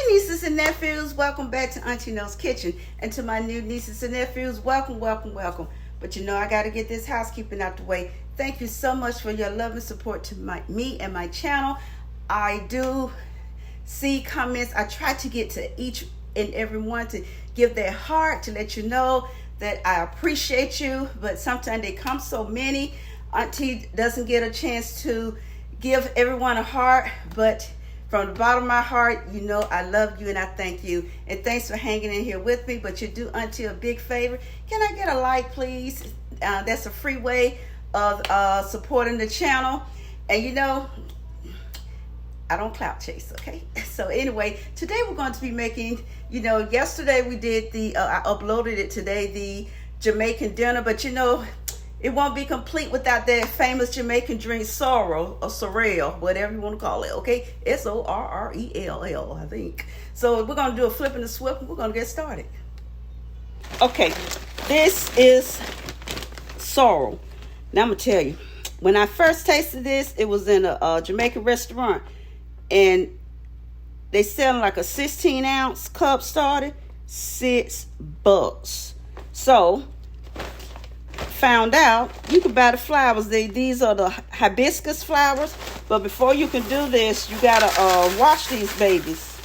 nieces and nephews, welcome back to Auntie No's Kitchen. And to my new nieces and nephews, welcome, welcome, welcome. But you know I got to get this housekeeping out the way. Thank you so much for your love and support to me and my channel. I do see comments. I try to get to each and every one to give their heart, to let you know that I appreciate you. But sometimes they come so many. Auntie doesn't get a chance to give everyone a heart, but from the bottom of my heart, you know I love you and I thank you. And thanks for hanging in here with me. But you do Auntie a big favor. Can I get a like, please? That's a free way of supporting the channel. And you know, I don't clout chase, okay? So anyway, today we're going to be making, you know, yesterday we did the, I uploaded it today, the Jamaican dinner. But you know, it won't be complete without that famous Jamaican drink, sorrel or sorrel, whatever you want to call it, okay? S-O-R-R-E-L-L, I think. So we're going to do a flip and a swip, and we're going to get started. Okay, this is sorrel. Now I'm going to tell you, when I first tasted this, it was in a Jamaican restaurant, and they selling like a 16-ounce cup started, $6. So found out you can buy the flowers. These are the hibiscus flowers, but before you can do this, you gotta wash these babies.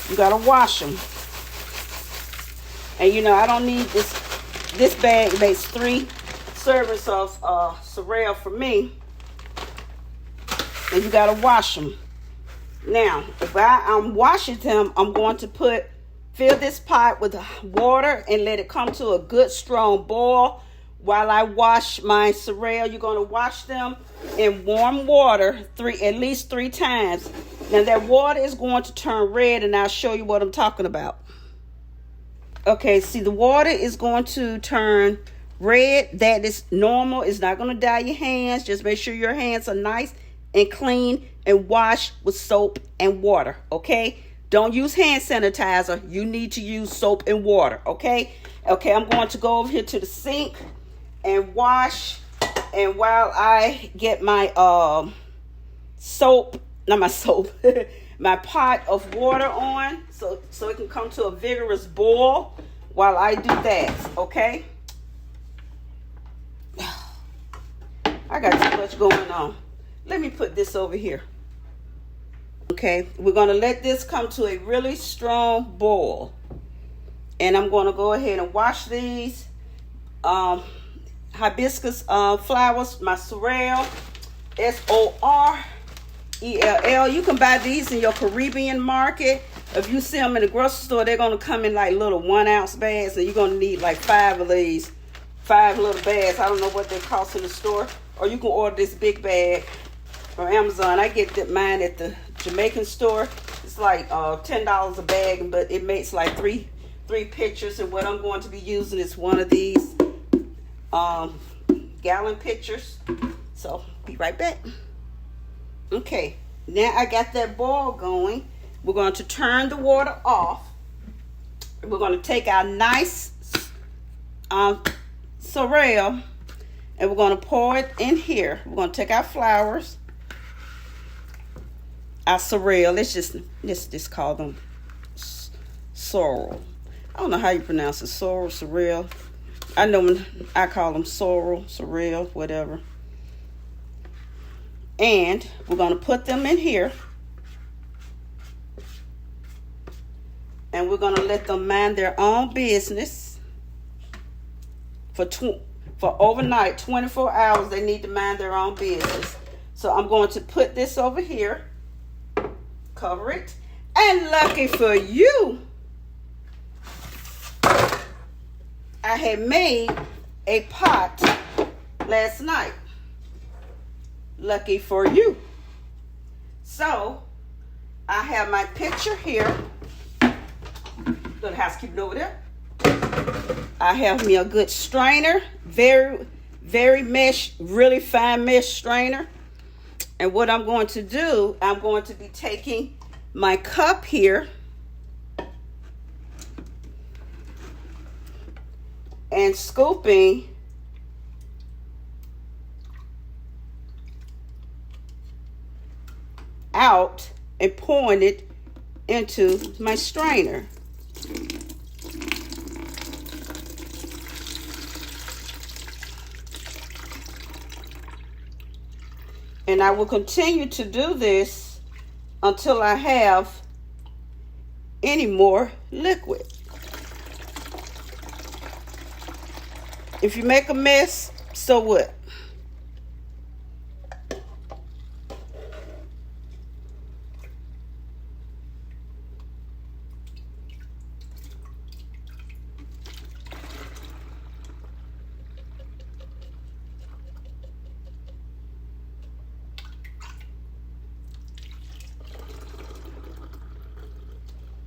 You gotta wash them. And you know, I don't need this bag makes 3 servings of sorrel for me, and you gotta wash them. Now if I'm washing them, I'm going to fill this pot with water and let it come to a good strong boil while I wash my sorrel. You're going to wash them in warm water at least 3 times. Now that water is going to turn red, and I'll show you what I'm talking about. Okay, see, the water is going to turn red. That is normal. It's not going to dye your hands. Just make sure your hands are nice and clean and wash with soap and water, okay? Don't use hand sanitizer. You need to use soap and water, okay? Okay, I'm going to go over here to the sink and wash. And while I get my my pot of water on, so it can come to a vigorous boil while I do that, okay? I got too much going on. Let me put this over here. Okay, we're going to let this come to a really strong boil. And I'm going to go ahead and wash these hibiscus flowers, my sorrel, S-O-R-E-L-L. You can buy these in your Caribbean market. If you see them in the grocery store, they're going to come in like little 1-ounce bags. And you're going to need like 5 of these, 5 little bags. I don't know what they cost in the store. Or you can order this big bag from Amazon. I get mine at the Jamaican store. It's like $10 a bag, but it makes like three pitchers. And what I'm going to be using is one of these gallon pitchers. So be right back. Okay, now I got that boil going. We're going to turn the water off. We're going to take our nice sorrel, and we're going to pour it in here. We're going to take our flowers, our sorrel. Let's just call them sorrel. I don't know how you pronounce it. Sorrel. I know I call them sorrel, whatever. And we're going to put them in here. And we're going to let them mind their own business for overnight, 24 hours. They need to mind their own business. So I'm going to put this over here. Cover it. And lucky for you, I had made a pot last night. Lucky for you. So I have my pitcher here. Little housekeeping over there. I have me a good strainer. Very, very really fine mesh strainer. And what I'm going to do, I'm going to be taking my cup here and scooping out and pouring it into my strainer. And I will continue to do this until I have any more liquid. If you make a mess, so what?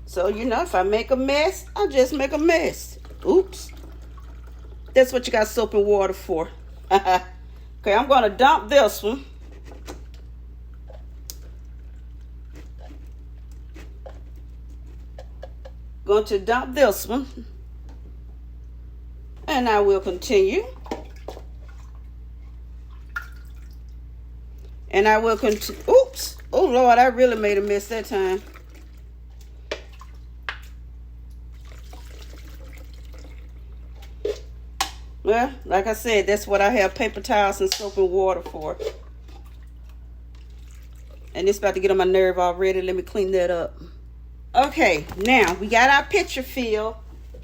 So, you know, if I make a mess, I'll just make a mess. Oops. That's what you got soap and water for. Okay, I'm going to dump this one. Going to dump this one. And I will continue. And I will continue. Oops. Oh, Lord, I really made a mess that time. Well, like I said, that's what I have paper towels and soap and water for. And it's about to get on my nerve already. Let me clean that up. Okay, now we got our pitcher filled.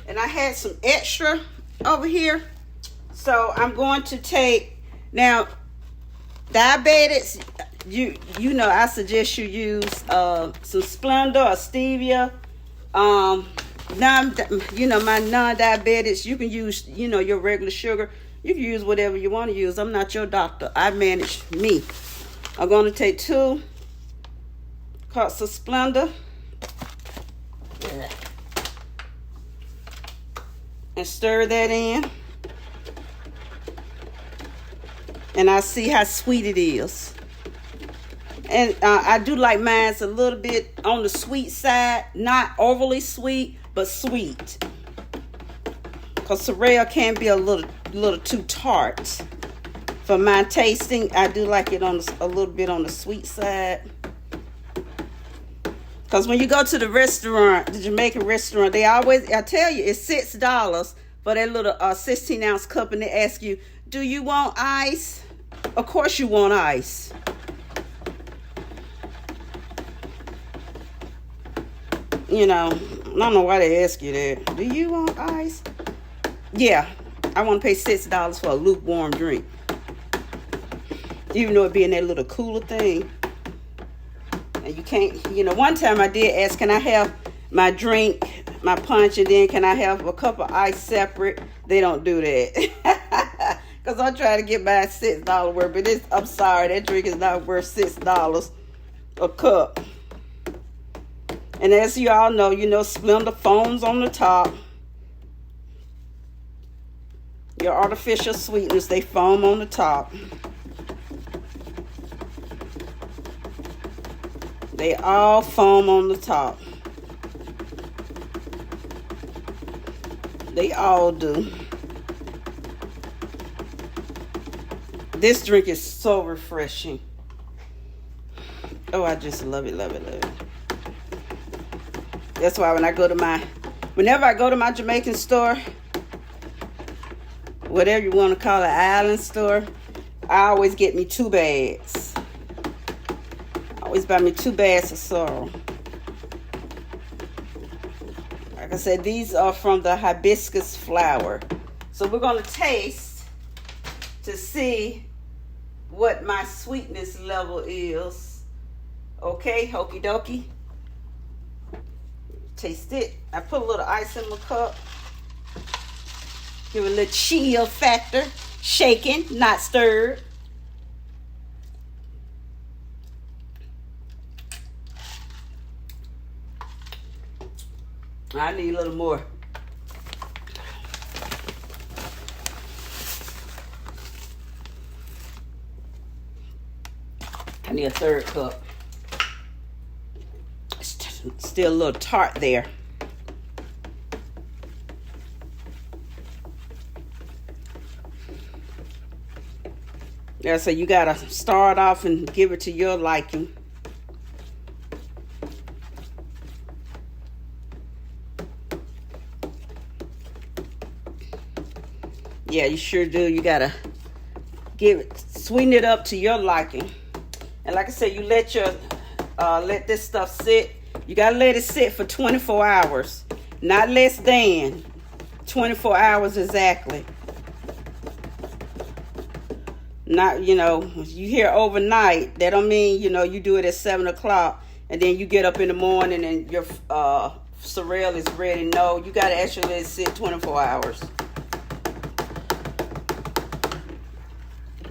And I had some extra over here. So I'm going to take, now, diabetics, you know, I suggest you use some Splenda or Stevia. You know, my non-diabetics, you can use, you know, your regular sugar. You can use whatever you want to use. I'm not your doctor. I manage me. I'm going to take 2 cups of Splenda. And stir that in. And I see how sweet it is. And I do like mine a little bit on the sweet side. Not overly sweet, but sweet. Because sorrel can be a little too tart. For my tasting, I do like it on a little bit on the sweet side. Because when you go to the restaurant, the Jamaican restaurant, they always, I tell you, it's $6 for that little 16-ounce cup. And they ask you, do you want ice? Of course you want ice. You know, I don't know why they ask you that. Do you want ice? Yeah, I want to pay $6 for a lukewarm drink. Even though it be in that little cooler thing. And you can't, you know, one time I did ask, can I have my drink, my punch, and then can I have a cup of ice separate? They don't do that. Because I'm trying to get my $6 worth. But I'm sorry, that drink is not worth $6 a cup. And as you all know, you know, Splenda foams on the top. Your artificial sweeteners, they foam on the top. They all foam on the top. They all do. This drink is so refreshing. Oh, I just love it, love it, love it. That's why whenever I go to my Jamaican store, whatever you want to call it, island store, I always get me 2 bags. I always buy me 2 bags of sorrel. Like I said, these are from the hibiscus flower. So we're going to taste to see what my sweetness level is. Okay, hokey dokey. Taste it. I put a little ice in my cup. Give it a little chill factor. Shaken, not stirred. I need a little more. I need a 3rd cup. Still a little tart there. Yeah, so you gotta start off and give it to your liking. Yeah, you sure do. You gotta sweeten it up to your liking. And like I said, you let this stuff sit. You gotta let it sit for 24 hours, not less than 24 hours exactly. Not, you hear overnight, that don't mean, you do it at 7 o'clock and then you get up in the morning and your sorrel is ready. No, you got to actually let it sit 24 hours.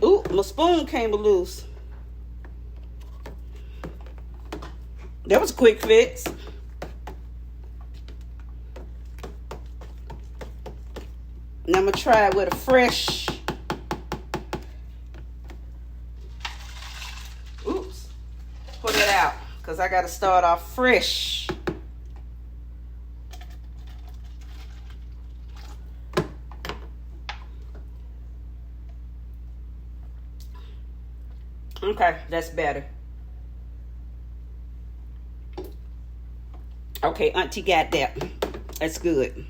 Ooh, my spoon came loose. That was a quick fix. Now I'm going to try it with a fresh. Put it out, because I got to start off fresh. Okay, that's better. Okay, Auntie got that. That's good.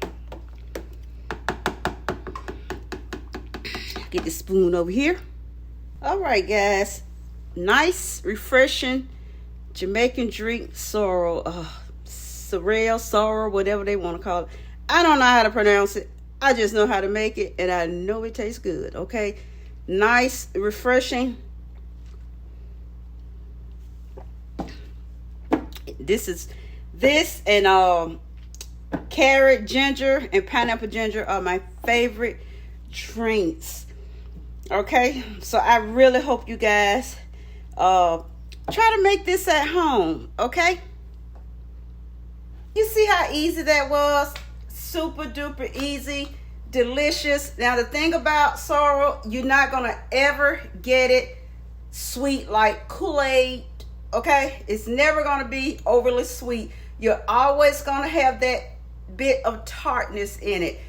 Get the spoon over here. All right, guys. Nice, refreshing Jamaican drink sorrel, whatever they want to call it. I don't know how to pronounce it. I just know how to make it, and I know it tastes good. Okay, nice, refreshing. This and carrot ginger and pineapple ginger are my favorite drinks. Okay, so I really hope you guys try to make this at home, okay? You see how easy that was? Super duper easy, delicious. Now the thing about sorrel, you're not gonna ever get it sweet like Kool-Aid, okay? It's never gonna be overly sweet. You're always gonna have that bit of tartness in it,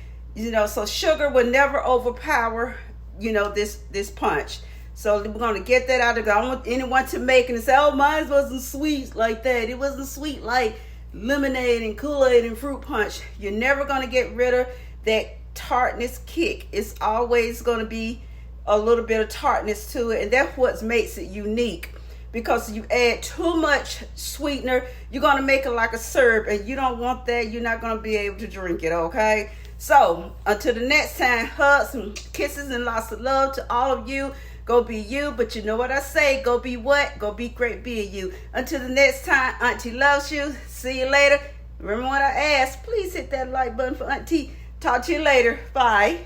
so sugar will never overpower, this punch. So we're going to get that out of there. I don't want anyone to make it and say, oh, mine wasn't sweet like that. It wasn't sweet like lemonade and Kool-Aid and fruit punch. You're never going to get rid of that tartness kick. It's always going to be a little bit of tartness to it. And that's what makes it unique. Because you add too much sweetener, you're going to make it like a syrup. And you don't want that. You're not going to be able to drink it, okay? So until the next time, hugs and kisses and lots of love to all of you. Go be you, but you know what I say, go be what? Go be great being you. Until the next time, Auntie loves you. See you later. Remember what I asked, please hit that like button for Auntie. Talk to you later. Bye.